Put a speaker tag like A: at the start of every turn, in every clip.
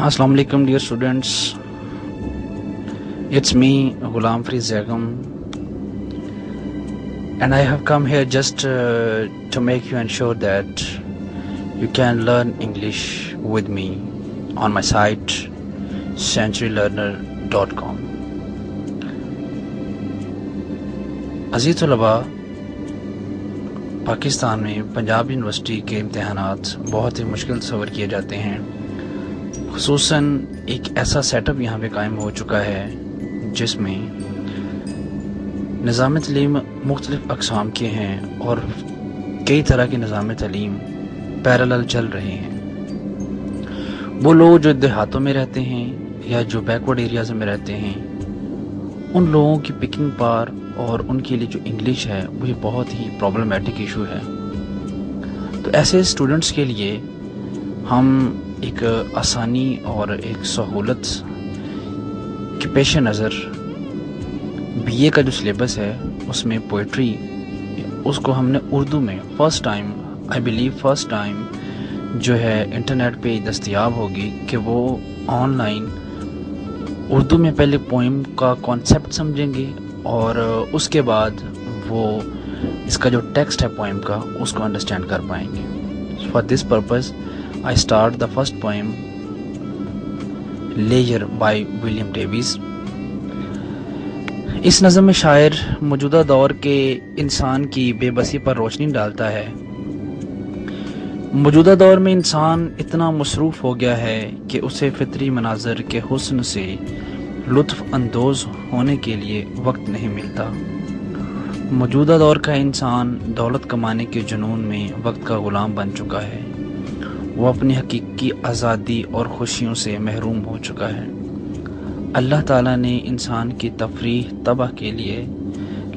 A: Assalamu alaikum dear students. It's me Ghulam Fareed Zegam, and I have come here just to make you ensure that you can learn English with me on my site centurylearner.com. अज़ीज़ तलबा, पाकिस्तान में Punjab university के इम्तहानात बहुत ही मुश्किल तस्वर किए जाते हैं। ख़ुसूसन एक ऐसा सेटअप यहाँ पे कायम हो चुका है जिसमें निज़ाम तलीम मुख्तलिफ़ अक़साम के हैं और कई तरह के निज़ाम तलीम पैरेलल चल रहे हैं। वो लोग जो देहातों में रहते हैं या जो बैकवर्ड एरियाज़ में रहते हैं, उन लोगों की पिकिंग पावर और उनके लिए जो इंग्लिश है वो ये बहुत ही प्रॉब्लमेटिक इशू है। तो ऐसे स्टूडेंट्स के लिए हम एक आसानी और एक सहूलत के पेश नज़र बीए का जो सिलेबस है उसमें पोइट्री, उसको हमने उर्दू में फ़र्स्ट टाइम जो है इंटरनेट पे दस्तयाब होगी कि वो ऑनलाइन उर्दू में पहले पोइम का कॉन्सेप्ट समझेंगे और उसके बाद वो इसका जो टेक्स्ट है पोइम का उसको अंडरस्टैंड कर पाएंगे। For this purpose I start the first poem, Leisure by William Davies. इस नज़म में शायर मौजूदा दौर के इंसान की बेबसी पर रोशनी डालता है। मौजूदा दौर में इंसान इतना मसरूफ़ हो गया है कि उसे फितरी मनाज़र के हुस्न से लुत्फ़ अंदोज़ होने के लिए वक्त नहीं मिलता। मौजूदा दौर का इंसान दौलत कमाने के जुनून में वक्त का ग़ुलाम बन चुका है। वो अपनी हकीकी आज़ादी और खुशियों से महरूम हो चुका है। अल्लाह ताला ने इंसान की तफरीह तबाह के लिए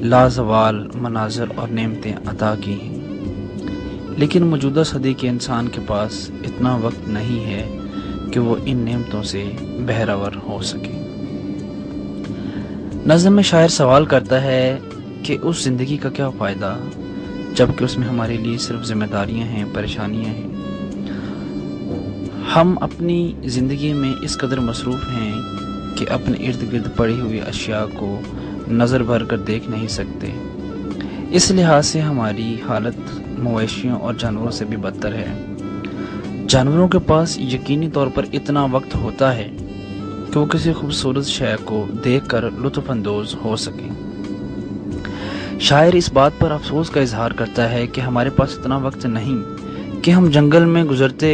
A: लाजवाल मनाज़र और नेमतें अता की हैं, लेकिन मौजूदा सदी के इंसान के पास इतना वक्त नहीं है कि वो इन नेमतों से बहरावर हो सके। नज़म में शायर सवाल करता है कि उस ज़िंदगी का क्या फ़ायदा जबकि उसमें हमारे लिए सिर्फ जिम्मेदारियां हैं, परेशानियां हैं। हम अपनी ज़िंदगी में इस कदर मसरूफ़ हैं कि अपने इर्द गिर्द पड़ी हुई अशिया को नज़र भर कर देख नहीं सकते। इस लिहाज से हमारी हालत मवेशियों और जानवरों से भी बदतर है। जानवरों के पास यकीनी तौर पर इतना वक्त होता है कि वो किसी खूबसूरत शय को देख कर लुत्फ़ अंदोज़ हो सकें। शायर इस बात पर अफसोस का इजहार करता है कि हमारे पास इतना वक्त नहीं कि हम जंगल में गुजरते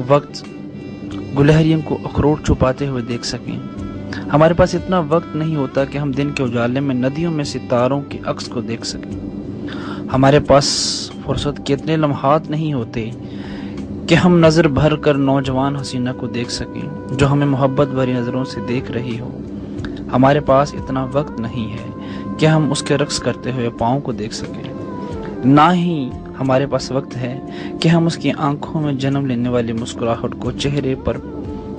A: वक्त गुलहरियों को अखरोट छुपाते हुए देख सकें। हमारे पास इतना वक्त नहीं होता कि हम दिन के उजाले में नदियों में सितारों के अक्स को देख सकें। हमारे पास फुर्सत के इतने लम्हात नहीं होते कि हम नज़र भर कर नौजवान हसीना को देख सकें जो हमें मोहब्बत भरी नज़रों से देख रही हो। हमारे पास इतना वक्त नहीं है कि हम उसके रक्स करते हुए पाँव को देख सकें। ना ही हमारे पास वक्त है कि हम उसकी आंखों में जन्म लेने वाली मुस्कुराहट को चेहरे पर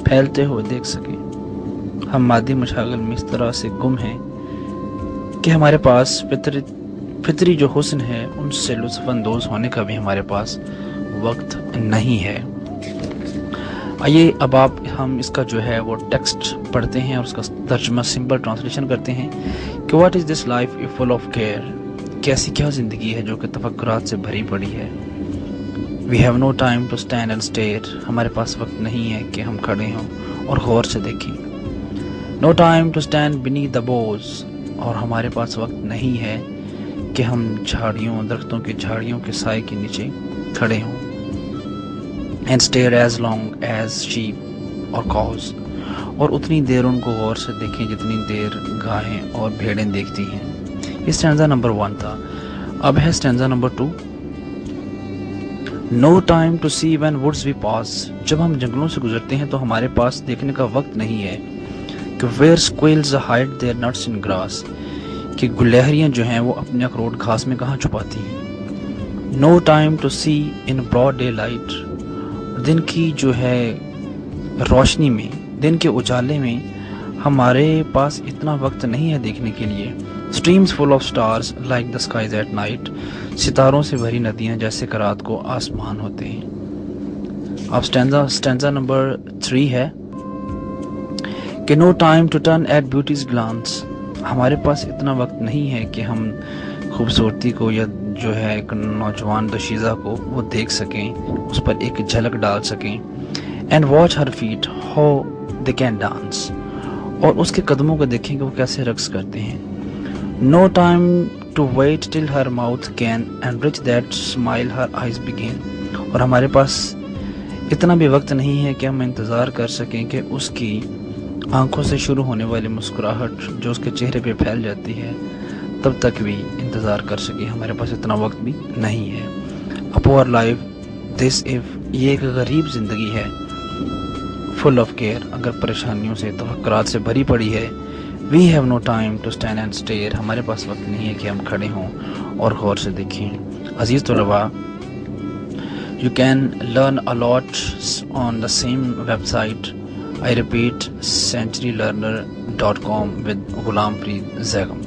A: फैलते हुए देख सकें। हम मादी मशागल में इस तरह से गुम हैं कि हमारे पास फितरी जो हुस्न है उनसे लुत्फ़ अंदोज़ होने का भी हमारे पास वक्त नहीं है। आइए अब हम इसका जो है वो टेक्स्ट पढ़ते हैं और उसका तर्जुमा सिंपल ट्रांसलेशन करते हैं कि what is this life is full of care. कैसी क्या ज़िंदगी है जो कि तफक्कुरात से भरी पड़ी है। We have no time to stand and stare. हमारे पास वक्त नहीं है कि हम खड़े हों और गौर से देखें। No time to stand beneath the boughs. और हमारे पास वक्त नहीं है कि हम दरख्तों की झाड़ियों के साए के नीचे खड़े हों। And stare as long as sheep or cows. और उतनी देर उनको गौर से देखें जितनी देर गायें और भेड़ें देखती हैं। ये स्टैंजा नंबर 1 था। अब है stanza number 2। No time to see when woods we pass. जब हम जंगलों से गुजरते हैं तो हमारे पास देखने का वक्त नहीं है कि where squirrels hide their nuts in grass, कि गुलहरियां जो हैं वो अपने अखरोट घास में कहाँ छुपाती हैं। No time to see in broad daylight. दिन की जो है रोशनी में, दिन के उजाले में हमारे पास इतना वक्त नहीं है देखने के लिए। Streams full of stars like the skies at night. सितारों से भरी नदियां जैसे कि रात को आसमान होते हैं। अब स्टैंजा नंबर 3 है। کہ no time to turn at beauty's glance. ہمارے پاس اتنا وقت نہیں ہے کہ ہم خوبصورتی کو یا جو ہے ایک نوجوان دوشیزہ کو وہ دیکھ سکیں، اس پر ایک جھلک ڈال سکیں. and watch her feet how they can dance. اور اس کے قدموں کو دیکھیں کہ وہ کیسے رقص کرتے ہیں. no time to wait till her mouth can enrich that smile her eyes begin. اور ہمارے پاس اتنا بھی وقت نہیں ہے کہ ہم انتظار کر سکیں کہ اس کی آنکھوں سے شروع ہونے والی مسکراہٹ جو اس کے چہرے پہ پھیل جاتی ہے تب تک بھی انتظار کر سکیں. ہمارے پاس اتنا وقت بھی نہیں ہے. A poor life, this if یہ ایک غریب زندگی ہے. full of care اگر پریشانیوں سے توقعات سے بھری پڑی ہے. we have no time to stand and stare. ہمارے پاس وقت نہیں ہے کہ ہم کھڑے ہوں اور غور سے دیکھیں. عزیز طلباء، you can learn a lot on the same website. I repeat, centurylearner.com with Ghulam Farid Zegam.